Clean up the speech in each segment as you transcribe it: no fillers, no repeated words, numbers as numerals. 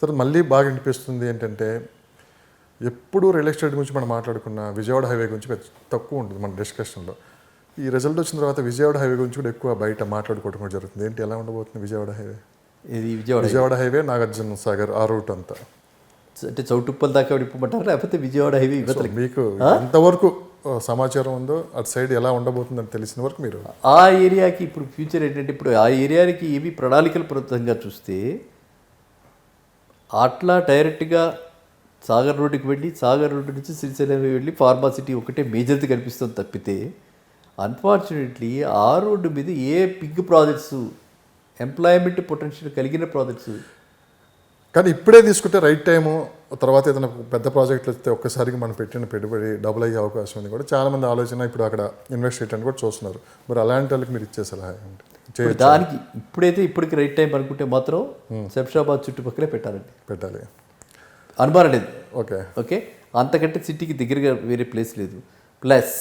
Sir మళ్ళీ బాగా అనిపిస్తుంది ఏంటంటే ఎప్పుడు రియల్ ఎస్టేట్ గురించి మనం మాట్లాడుకున్న విజయవాడ హైవే గురించి తక్కువ ఉంటుంది మన డిస్కషన్లో. ఈ రిజల్ట్ వచ్చిన తర్వాత విజయవాడ హైవే గురించి కూడా ఎక్కువ బయట మాట్లాడుకోవడం కూడా జరుగుతుంది. ఏంటి ఎలా ఉండబోతుంది విజయవాడ హైవే? ఇది విజయవాడ హైవే నాగార్జున సాగర్ ఆ రూట్ అంతా అంటే చౌటుప్పల్ దాకా విడిపోమంటారా లేకపోతే విజయవాడ హైవే మీకు ఎంతవరకు సమాచారం ఉందో అటు సైడ్ ఎలా ఉండబోతుందని తెలిసిన వరకు మీరు ఆ ఏరియాకి ఇప్పుడు ఫ్యూచర్ ఏంటంటే ఇప్పుడు ఆ ఏరియాకి ఏవి ప్రణాళికల ప్రభుత్వంగా చూస్తే అట్లా డైరెక్ట్గా సాగర్ రోడ్డుకి వెళ్ళి సాగర్ రోడ్డు నుంచి శ్రీశైలం వెళ్ళి ఫార్మాసిటీ ఒకటే మేజర్ది కనిపిస్తుంది తప్పితే అన్ఫార్చునేట్లీ ఆ రోడ్డు మీద ఏ బిగ్ ప్రాజెక్ట్స్ ఎంప్లాయ్మెంట్ పొటెన్షియల్ కలిగిన ప్రాజెక్ట్స్ కానీ ఇప్పుడే తీసుకుంటే రైట్ టైము. తర్వాత ఏదైనా పెద్ద ప్రాజెక్టులు వస్తే ఒక్కసారికి మనం పెట్టిన పెట్టుబడి డబుల్ అయ్యే అవకాశం ఉంది కూడా చాలామంది ఆలోచన ఇప్పుడు అక్కడ ఇన్వెస్ట్ చేయడానికి కూడా చూస్తున్నారు. మరి అలాంటి వాళ్ళకి మీరు ఇచ్చే సలహా ఏంటి? దానికి ఇప్పటికి రైట్ టైం అనుకుంటే మాత్రం శంషాబాద్ చుట్టుపక్కలే పెట్టాలి. అనుమానం లేదు. ఓకే అంతకంటే సిటీకి దగ్గరగా వేరే ప్లేస్ లేదు. ప్లస్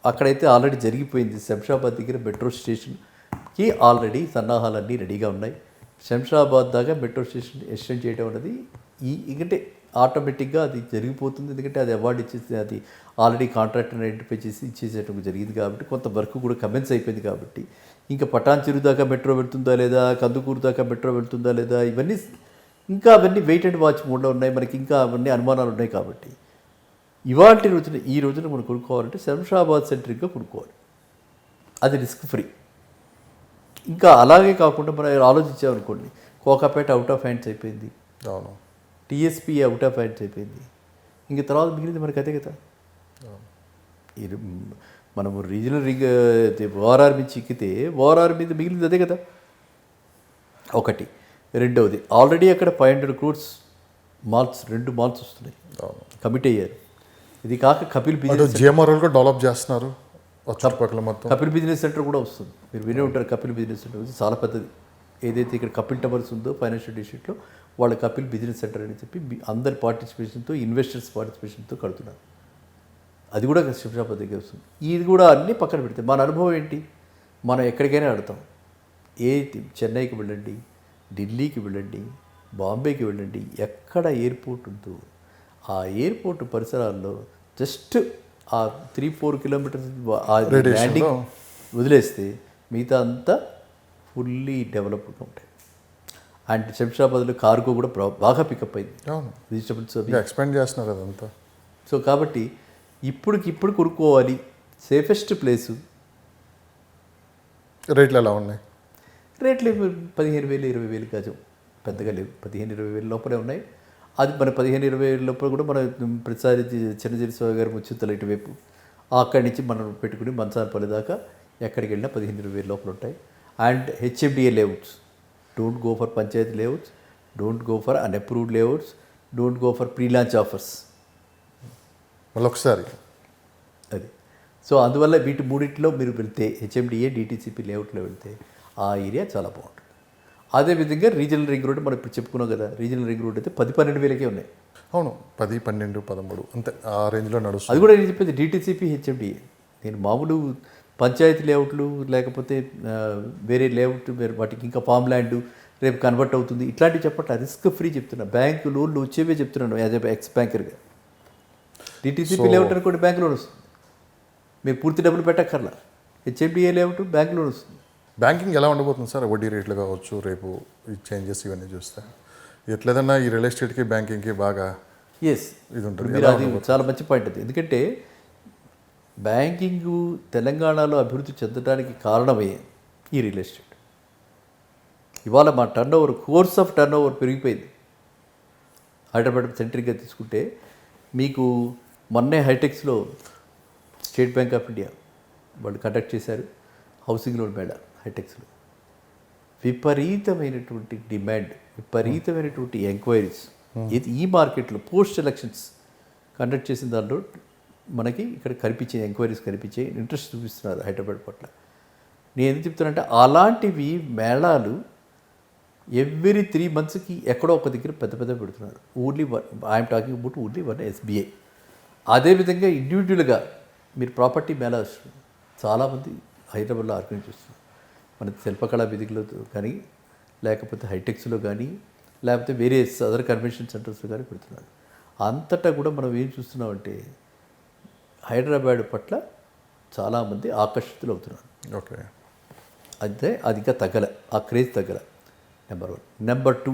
అక్కడైతే ఆల్రెడీ జరిగిపోయింది. శంషాబాద్ దగ్గర మెట్రో స్టేషన్కి ఆల్రెడీ సన్నాహాలన్నీ రెడీగా ఉన్నాయి. శంషాబాద్ దాకా మెట్రో స్టేషన్ ఎక్స్టెండ్ చేయడం అనేది ఎందుకంటే ఆటోమేటిక్గా అది జరిగిపోతుంది. ఎందుకంటే అది అవార్డు ఇచ్చేసి అది ఆల్రెడీ కాంట్రాక్టర్ని ఐడెంటిఫై చేసి ఇచ్చేసేయడం జరిగింది కాబట్టి కొంత వర్క్ కూడా కమెన్స్ అయిపోయింది కాబట్టి ఇంకా పటాన్ చెరువు దాకా మెట్రో వెళ్తుందా లేదా, కందుకూరు దాకా మెట్రో వెళ్తుందా లేదా, ఇవన్నీ ఇంకా అవన్నీ వెయిట్ అండ్ వాచ్ మోడ్లో ఉన్నాయి. మనకి ఇంకా అవన్నీ అనుమానాలు ఉన్నాయి కాబట్టి ఈ రోజున మనం కొనుక్కోవాలంటే శంషాబాద్ సెంట్రిక్గా కొనుక్కోవాలి. అది రిస్క్ ఫ్రీ. ఇంకా అలాగే కాకుండా మనం ఆలోచించామనుకోండి, కోకాపేట అవుట్ ఆఫ్ హ్యాండ్స్ అయిపోయింది, టీఎస్పీ అవుట్ ఆఫ్ హ్యాండ్స్ అయిపోయింది. ఇంక తర్వాత మిగిలింది మనకి అదే కదా. మనము రీజనల్ ఓఆర్ఆర్ మీద చిక్కితే ఓఆర్ఆర్ మీద మిగిలింది అదే కదా. ఒకటి. రెండవది ఆల్రెడీ అక్కడ 500 crores మాల్స్ 2 malls వస్తున్నాయి, కమిట్ అయ్యారు. ఇది కాక కపిల్ బిజినెస్ డెవలప్ చేస్తున్నారు. కపిల్ బిజినెస్ సెంటర్ కూడా వస్తుంది. మీరు వినే ఉంటారు. కపిల్ బిజినెస్ సెంటర్ చాలా పెద్దది. ఏదైతే ఇక్కడ కపిల్ టవర్స్ ఉందో ఫైనాన్షియల్ డిస్ట్రిక్ట్లో వాళ్ళ కపిల్ బిజినెస్ సెంటర్ అని చెప్పి అందరి పార్టిసిపేషన్తో ఇన్వెస్టర్స్ పార్టిసిపేషన్తో కడుతున్నారు. అది కూడా శంషాబాద్ దగ్గర వస్తుంది. ఇది కూడా అన్నీ పక్కన పెడితే మన అనుభవం ఏంటి, మనం ఎక్కడికైనా ఆడతాం. చెన్నైకి వెళ్ళండి, ఢిల్లీకి వెళ్ళండి, బాంబేకి వెళ్ళండి, ఎక్కడ ఎయిర్పోర్ట్ ఉందో ఆ ఎయిర్పోర్ట్ పరిసరాల్లో జస్ట్ ఆ 3-4 kilometers ల్యాండింగ్ వదిలేస్తే మిగతా అంతా ఫుల్లీ డెవలప్డ్గా ఉంటాయి. అండ్ శంషాబాద్లో కార్గో కూడా బాగా పికప్ అయింది. వెజిటబుల్స్ ఎక్స్పాండ్ చేస్తున్నారు అదంతా. సో కాబట్టి ఇప్పుడు కొనుక్కోవాలి. Safest place. రేట్లు ఎలా ఉన్నాయి? రేట్లు 15,000-20,000 గజం, పెద్దగా లేవు. 15,000-20,000 లోపలే ఉన్నాయి. అది మన 15,000-20,000 లోపల కూడా మన ప్రతిసారి చిన్నజీరి స్వామి గారు ముచ్చుతల ఇటువైపు అక్కడి నుంచి మనం పెట్టుకుని మంచాలపల్లి దాకా ఎక్కడికి వెళ్ళినా 15,000 లోపల ఉంటాయి. And HMDA layouts, don't go for panchayat layouts, don't go for unapproved layouts, don't go for pre launch offers. మళ్ళీ ఒకసారి అది. సో అందువల్ల వీటి మూడింటిలో మీరు వెళ్తే హెచ్ఎండిఏ డిటీసీపీ లేఅవుట్లో వెళ్తే ఆ ఏరియా చాలా బాగుంటుంది. అదేవిధంగా రీజనల్ రింగ్ రోడ్ మనం ఇప్పుడు చెప్పుకున్నాం కదా. రీజనల్ రింగ్ రోడ్ అయితే 10-12,000 ఉన్నాయి. అవును, 10, 12, 13 అంతే ఆ రేంజ్లో నడుస్తుంది. అది కూడా నేను చెప్పేది డిటీసీపీ హెచ్ఎండిఏ. నేను మామూలు పంచాయతీ లేఅవుట్లు లేకపోతే వేరే లేఅవుట్ వాటికి ఇంకా ఫామ్ ల్యాండ్ రేపు కన్వర్ట్ అవుతుంది ఇట్లాంటివి చెప్పట్లా. రిస్క్ ఫ్రీ చెప్తున్నా. బ్యాంకు లోన్లు వచ్చేవే చెప్తున్నాను యాజ్ ఎక్స్ బ్యాంకర్గా. డిటీసీపీ లేఅవుట్ అనుకోండి బ్యాంక్ లోన్ వస్తుంది, మీరు పూర్తి డబ్బులు పెట్టక్కర్లా. హెచ్ఎండిఏ లేఅవుట్ బ్యాంక్ లోన్ వస్తుంది. బ్యాంకింగ్ ఎలా ఉండబోతుంది సార్? వడ్డీ రేట్లు కావచ్చు, రేపు ఈ చేంజెస్ ఇవన్నీ చూస్తే ఎట్లేదన్నా ఈ రియల్ ఎస్టేట్కి బ్యాంకింగ్కి బాగా ఇది ఉంటుంది. మీరు అది చాలా మంచి పాయింట్ అది. ఎందుకంటే బ్యాంకింగ్ తెలంగాణలో అభివృద్ధి చెందడానికి కారణమే ఈ రియల్ ఎస్టేట్. ఇవాళ మా కోర్స్ ఆఫ్ టర్న్ ఓవర్ పెరిగిపోయింది. హైదరాబాద్ సెంట్రిక్గా తీసుకుంటే మీకు మొన్నే హైటెక్స్లో స్టేట్ బ్యాంక్ ఆఫ్ ఇండియా వాళ్ళు కండక్ట్ చేశారు హౌసింగ్ లోన్ మేళా. హైటెక్స్లో విపరీతమైనటువంటి డిమాండ్, విపరీతమైనటువంటి ఎంక్వైరీస్. ఇది ఈ మార్కెట్లో పోస్ట్ ఎలక్షన్స్ కండక్ట్ చేసిన దాంట్లో మనకి ఇక్కడ కనిపించే ఎంక్వైరీస్ కనిపించే ఇంట్రెస్ట్ చూపిస్తున్నారు హైదరాబాద్ పట్ల. నేను ఎందుకు చెప్తున్నానంటే అలాంటివి మేళాలు ఎవ్రీ 3 monthsకి ఎక్కడో ఒక దగ్గర పెద్ద పెడుతున్నారు. Only I'm talking about only 1 SBI. అదేవిధంగా ఇండివిజువల్గా మీరు ప్రాపర్టీ మేళాస్ చాలామంది హైదరాబాద్లో ఆర్గనైజ్ చేస్తున్నారు. మన శిల్పకళా వేదికలో కానీ లేకపోతే హైటెక్స్లో కానీ లేకపోతే వేరే అదర్ కన్వెన్షన్ సెంటర్స్ కానీ పెడుతున్నారు. అంతటా కూడా మనం ఏం చూస్తున్నామంటే హైదరాబాద్ పట్ల చాలామంది ఆకర్షితులు అవుతున్నారు. ఓకే. అయితే అది ఇంకా తగ్గల, ఆ క్రేజ్ తగ్గల. నెంబర్ 1. నెంబర్ 2,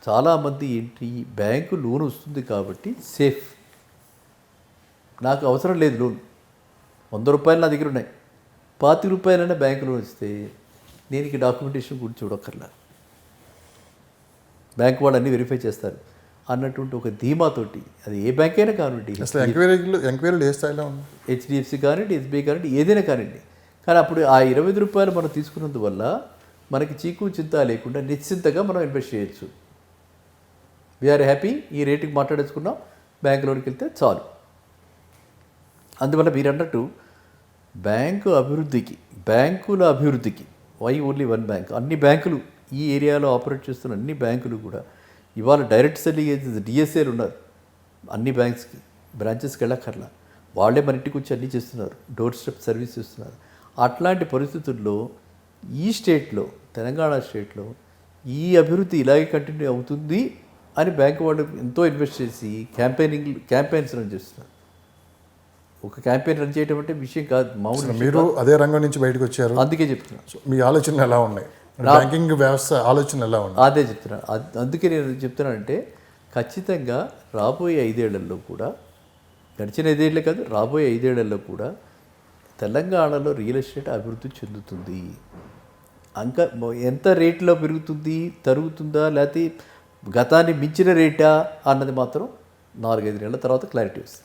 చాలామంది ఏంటి, బ్యాంకు లోన్ వస్తుంది కాబట్టి సేఫ్, నాకు అవసరం లేదు లోన్, 100 రూపాయలు నా దగ్గర ఉన్నాయి, 25 రూపాయలైనా బ్యాంకు లోన్ ఇస్తే దీనికి డాక్యుమెంటేషన్ గురించి చూడక్కర్లా, బ్యాంక్ వాళ్ళు అన్నీ వెరిఫై చేస్తారు అన్నటువంటి ఒక ధీమాతోటి, అది ఏ బ్యాంక్ అయినా కానివ్వండి, అసలు ఎంక్వైరీలు ఏ స్థాయిలో ఉంది? హెచ్డిఎఫ్సి కానివ్వండి, ఎస్బీఐ కానివ్వండి, ఏదైనా కానివ్వండి. కానీ అప్పుడు ఆ 25 రూపాయలు మనం తీసుకున్నందువల్ల మనకి చీకు చింత లేకుండా నిశ్చింతగా మనం ఇన్వెస్ట్ చేయొచ్చు. వీఆర్ హ్యాపీ, ఈ రేటుకి మాట్లాడేసుకున్నాం, బ్యాంకులోకి వెళ్తే చాలు. అందువల్ల మీరు అన్నట్టు బ్యాంకుల అభివృద్ధికి వై ఓన్లీ వన్ బ్యాంక్, అన్ని బ్యాంకులు ఈ ఏరియాలో ఆపరేట్ చేస్తున్న అన్ని బ్యాంకులు కూడా ఇవాళ డైరెక్ట్ సెల్లింగ్ ఏజెన్సీ డిఎస్ఏలు ఉన్నారు, అన్ని బ్యాంక్స్కి బ్రాంచెస్కి వెళ్ళక్కర్లా, వాళ్ళే మన ఇంటికి వచ్చి అన్నీ చేస్తున్నారు, డోర్ స్టెప్ సర్వీస్ చేస్తున్నారు. అట్లాంటి పరిస్థితుల్లో ఈ స్టేట్లో, తెలంగాణ స్టేట్లో ఈ అభివృద్ధి ఇలాగే కంటిన్యూ అవుతుంది అని బ్యాంకు వాళ్ళు ఎంతో ఇన్వెస్ట్ చేసి క్యాంపెయిన్స్ రన్ చేస్తున్నారు. ఒక క్యాంపెయిన్ రన్ చేయడం అంటే విషయం కాదు, మామూలు. మీరు అదే రంగం నుంచి బయటకు వచ్చారు, అందుకే చెప్తున్నాను. మీ ఆలోచనలు ఎలా ఉన్నాయి, బ్యాంకింగ్ వ్యవస్థ ఆలోచనలు ఎలా ఉన్నాయి? అదే చెప్తున్నాను. అందుకే నేను చెప్తున్నానంటే ఖచ్చితంగా రాబోయే 5 ఏళ్లలో కూడా, గడిచిన 5 ఏళ్ళే కాదు, రాబోయే 5 ఏళ్లలో కూడా తెలంగాణలో రియల్ ఎస్టేట్ అభివృద్ధి చెందుతుంది. ఇంకా ఎంత రేట్లో పెరుగుతుంది, తరుగుతుందా, లేకపోతే గతాన్ని మించిన రేటా అన్నది మాత్రం 4-5 నెలల తర్వాత క్లారిటీ వస్తుంది.